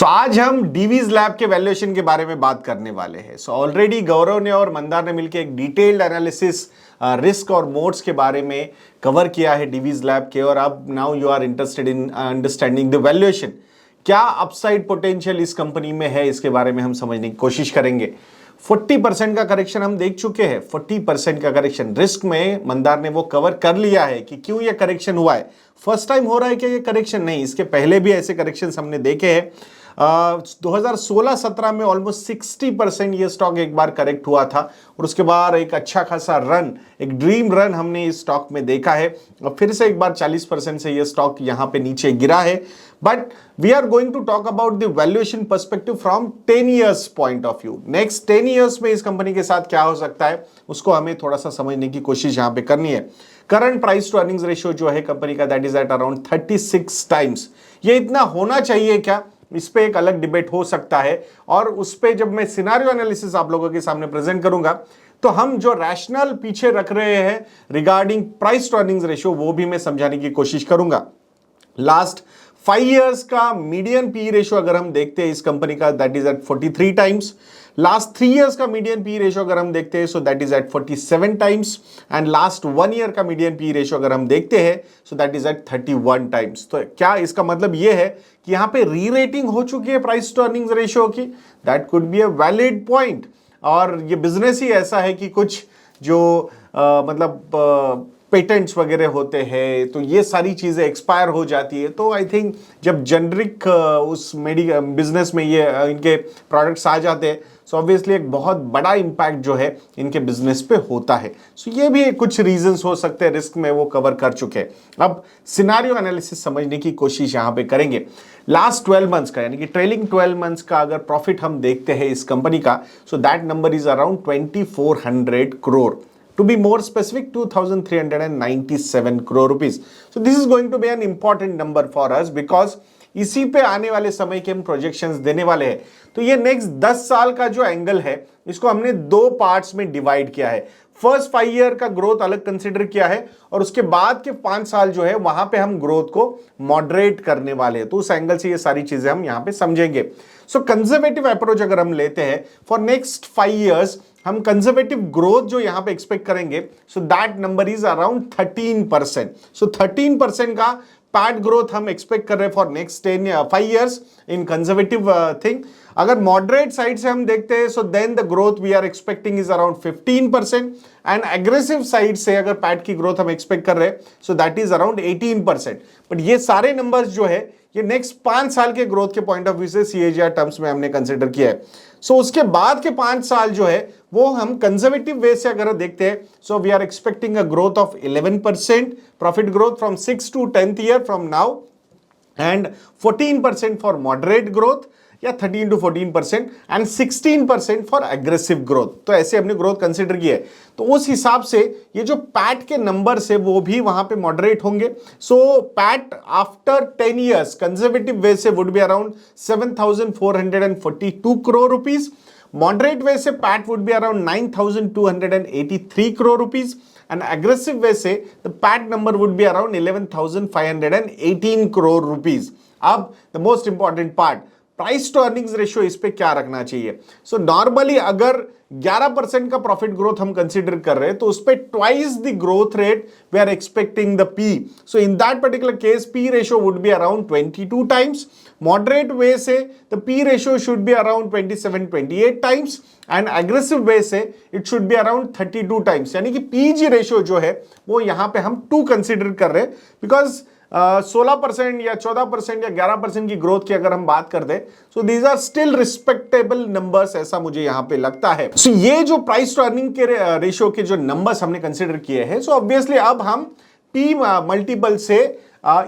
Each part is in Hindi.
आज हम डीवीज लैब के वैल्यूएशन के बारे में बात करने वाले हैं। ऑलरेडी गौरव ने और मंदार ने मिलकर एक डिटेल्ड एनालिसिस रिस्क और मोड्स के बारे में कवर किया है डीवीज लैब के, और अब now you are interested in understanding the valuation. क्या अपसाइड पोटेंशियल इस कंपनी में है, इसके बारे में हम समझने की कोशिश करेंगे। 40% का करेक्शन हम देख चुके हैं। 40% का करेक्शन रिस्क में मंदार ने वो कवर कर लिया है कि क्यों ये करेक्शन हुआ है। फर्स्ट टाइम हो रहा है कि ये करेक्शन नहीं, इसके पहले भी ऐसे करेक्शंस हमने देखे हैं। 2016-17 में ऑलमोस्ट 60% ये स्टॉक एक बार करेक्ट हुआ था, और उसके बाद एक अच्छा खासा रन, एक ड्रीम रन हमने इस स्टॉक में देखा है, और फिर से एक बार 40% से ये स्टॉक यहां पे नीचे गिरा है। But we are going to talk about the valuation perspective from 10 years point of view. Next 10 years में इस कंपनी के साथ क्या हो सकता है, उसको हमें थोड़ा सा समझने की कोशिश यहां पे करनी है। Current price to earnings ratio जो है कंपनी का, that is at around 36 times. ये इतना होना चाहिए क्या, इस पे एक अलग डिबेट हो सकता है, और उस पे जब मैं सिनारियो एनालिसिस आप लोगों के सामने प्रेजेंट करूंगा तो हम जो रैशनल पीछे रख रहे हैं regarding price to earnings ratio वो भी मैं समझाने की कोशिश करूंगा। लास्ट 5 इयर्स का मीडियन पी रेशियो अगर हम देखते हैं इस कंपनी का, that is at 43 times. Last 3 years का मीडियन पी रेशियो अगर हम देखते हैं, so that is at 47 times. And last 1 year का मीडियन पी रेशियो अगर हम देखते हैं, so that is at 31 times. तो क्या इसका मतलब यह है कि यहां पे री रेटिंग हो चुकी है प्राइस टू अर्निंग्स रेशियो की? That could be a valid point. और ये बिजनेस ही ऐसा है कि कुछ जो पेटेंट्स वगैरह होते हैं, तो ये सारी चीज़ें एक्सपायर हो जाती है। तो आई थिंक जब जेनरिक उस बिजनेस में ये इनके प्रोडक्ट्स आ जाते हैं, सो ऑब्वियसली एक बहुत बड़ा इम्पैक्ट जो है इनके बिजनेस पे होता है। सो ये भी कुछ रीजंस हो सकते हैं, रिस्क में वो कवर कर चुके हैं। अब सिनारियो एनालिसिस समझने की कोशिश यहाँ पे करेंगे। लास्ट 12 मंथ्स का, यानी कि ट्रेलिंग 12 मंथ्स का अगर प्रॉफिट हम देखते हैं इस कंपनी का, सो that number is around 2400 crore. To be more specific, 2397 crore rupees. So this is going to be an important number for us because इसी पे आने वाले समय के हम प्रोजेक्शंस देने वाले हैं। तो ये नेक्स्ट 10 साल का जो एंगल है, इसको हमने 2 पार्ट्स में डिवाइड किया है। फर्स्ट 5 ईयर का ग्रोथ अलग कंसिडर किया है, और उसके बाद के 5 साल जो है वहां पे हम ग्रोथ को मॉडरेट करने वाले हैं। तो उस एंगल से ये सारी चीजें हम यहां पे समझेंगे। सो कंजर्वेटिव अप्रोच अगर हम लेते हैं फॉर नेक्स्ट 5 इयर्स, हम कंजर्वेटिव ग्रोथ जो यहां पे एक्सपेक्ट करेंगे, so that number is around 13%। So 13% का पैट ग्रोथ हम एक्सपेक्ट कर रहे हैं for next 5 years in conservative thing. अगर मॉडरेट साइड से हम देखते हैं, so then the growth we are expecting is around 15%। And aggressive side से अगर पैट की ग्रोथ हम एक्सपेक्ट कर रहे हैं, so that is around 18%। But ये सारे नंबर्स जो है ये नेक्स्ट 5 साल के ग्रोथ के पॉइंट ऑफ व्यू से CAGR टर्म्स में हमने कंसिडर किया है। सो उसके बाद के 5 साल जो है वो हम कंजर्वेटिव वे से अगर देखते हैं, so we are expecting a growth of 11% profit growth from 6th to 10th year from now, and 14% for moderate growth या 13 to 14%, and 16% for aggressive growth. तो ऐसे हमने ग्रोथ कंसिडर की है। तो उस हिसाब से ये जो पैट के नंबर है वो भी वहां पे मॉडरेट होंगे। So PAT after 10 years conservative way से would be around 7442 crore rupees. Moderate way से PAT would be around 9283 crore rupees, and aggressive way से the PAT number would be around 11,518 crore rupees. अब the most important part, price to earnings ratio इस पे क्या रखना चाहिए। सो नॉर्मली अगर 11% का प्रॉफिट ग्रोथ हम कंसीडर कर रहे हैं, तो उस पे twice the growth rate we are expecting the P. So in that particular case P ratio would be around 22 times. Moderate way से the P ratio should be around 27-28 times, and aggressive way से it should be around 32 times. यानी कि पीजी रेशियो जो है वो यहां पे हम 2 कंसीडर कर रहे हैं, बिकॉज 16% या 14% या 11% की ग्रोथ की अगर हम बात कर दें, so these are still respectable numbers, ऐसा मुझे यहां पे लगता है। सो ये जो प्राइस टू अर्निंग के रेशियो के जो नंबर्स हमने कंसीडर किए हैं, सो ऑब्वियसली अब हम पी मल्टीपल से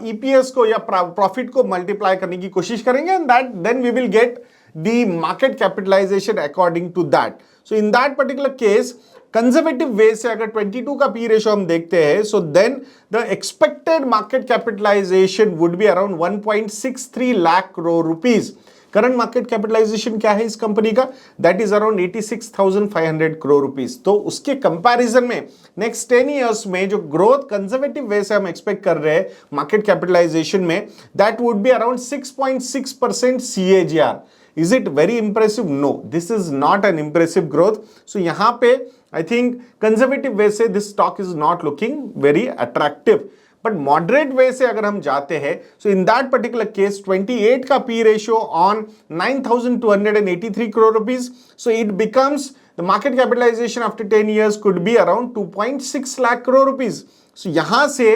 ईपीएस को या प्रॉफिट को मल्टीप्लाई करने की कोशिश करेंगे, and that then we will get the market capitalisation according to that. So in that particular case conservative way से अगर 22 का पी रेशियो हम देखते हैं, so then the expected market capitalisation would be around 1.63 lakh crore rupees. Current market capitalisation क्या है इस कंपनी का, that is around 86,500 crore rupees. तो उसके कंपैरिजन में नेक्स्ट 10 इयर्स में जो ग्रोथ कंजर्वेटिव वे से हम एक्सपेक्ट कर रहे हैं मार्केट कैपिटलाइजेशन में, that would be around 6.6% CAGR। Is it very impressive? No, this is not an impressive growth. So यहाँ पे I think conservative way से this stock is not looking very attractive. But moderate way से अगर हम जाते हैं, so in that particular case 28 का P ratio on 9,283 crore rupees, so it becomes the market capitalization after 10 years could be around 2.6 lakh crore rupees. So यहाँ से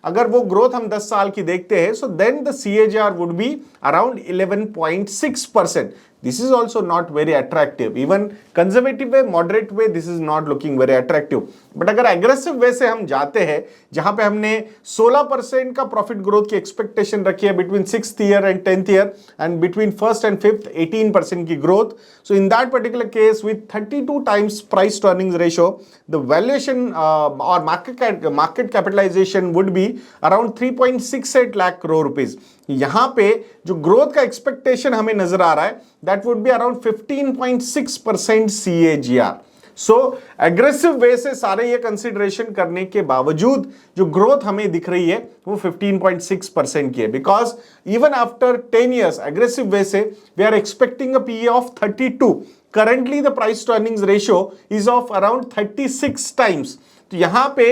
अगर वो ग्रोथ हम 10 साल की देखते हैं, so then the CAGR would be around 11.6%. This is also not very attractive. Even conservative way, moderate way, this is not looking very attractive. But अगर aggressive way से हम जाते हैं, जहां पे हमने 16% का प्रॉफिट ग्रोथ की एक्सपेक्टेशन रखी है between 6th year and 10th year, and between 1st and 5th 18% की growth. So in that particular case, with 32 times price to earnings ratio, the valuation or market capitalization would be around 3.68 lakh crore rupees. यहां पे जो ग्रोथ का एक्सपेक्टेशन हमें नजर आ रहा है, that would be around 15.6% CAGR. So aggressive way से सारे ये कंसिडरेशन करने के बावजूद जो ग्रोथ हमें दिख रही है वो 15.6% की है, because even after 10 years aggressive way से we are expecting a PE of 32. Currently the price to earnings ratio is of around 36 times. तो यहां पे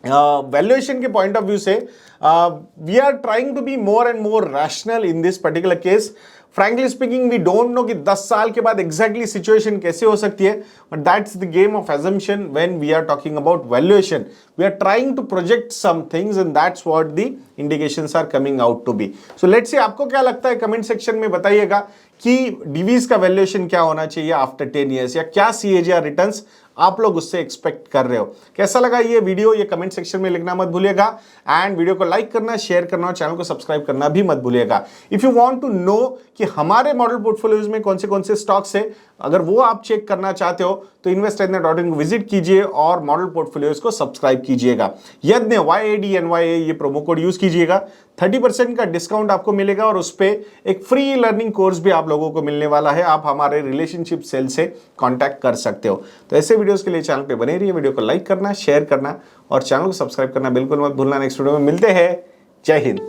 वैल्यूएशन के पॉइंट ऑफ व्यू से we are trying to be more and more rational in this particular case. Frankly speaking we don't know कि 10 साल के बाद एग्जैक्टली सिचुएशन कैसे हो सकती है, but that's the game of assumption when we are talking about valuation. We are trying to project some things and that's what the indications are coming out to be. So let's see आपको क्या लगता है, कमेंट सेक्शन में बताइएगा कि डीवीज का वैल्यूएशन क्या होना चाहिए आफ्टर 10 years, या क्या CAGR रिटर्न्स आप लोग उससे एक्सपेक्ट कर रहे हो. कैसा लगा ये वीडियो, ये कमेंट सेक्शन में लिखना मत भूलिएगा. एंड वीडियो को लाइक करना, शेयर करना और चैनल को सब्सक्राइब करना भी मत भूलिएगा. If you want to know कि हमारे मॉडल पोर्टफोलियोज में कौन से स्टॉक्स है, अगर वो आप चेक करना चाहते हो तो investindia.in को विजिट कीजिए और मॉडल पोर्टफोलियोज को सब्सक्राइब कीजिएगा. यज्ञ YADNYA ये प्रोमो कोड यूज कीजिएगा, 30% का डिस्काउंट आपको मिलेगा और उस पर एक फ्री लर्निंग कोर्स भी आप लोगों को मिलने वाला है. आप हमारे रिलेशनशिप सेल से कांटेक्ट कर सकते हो. तो ऐसे वीडियोस के लिए चैनल पे बने रहिए. वीडियो को लाइक करना, शेयर करना और चैनल को सब्सक्राइब करना बिल्कुल मत भूलना. नेक्स्ट वीडियो में मिलते हैं. जय हिंद.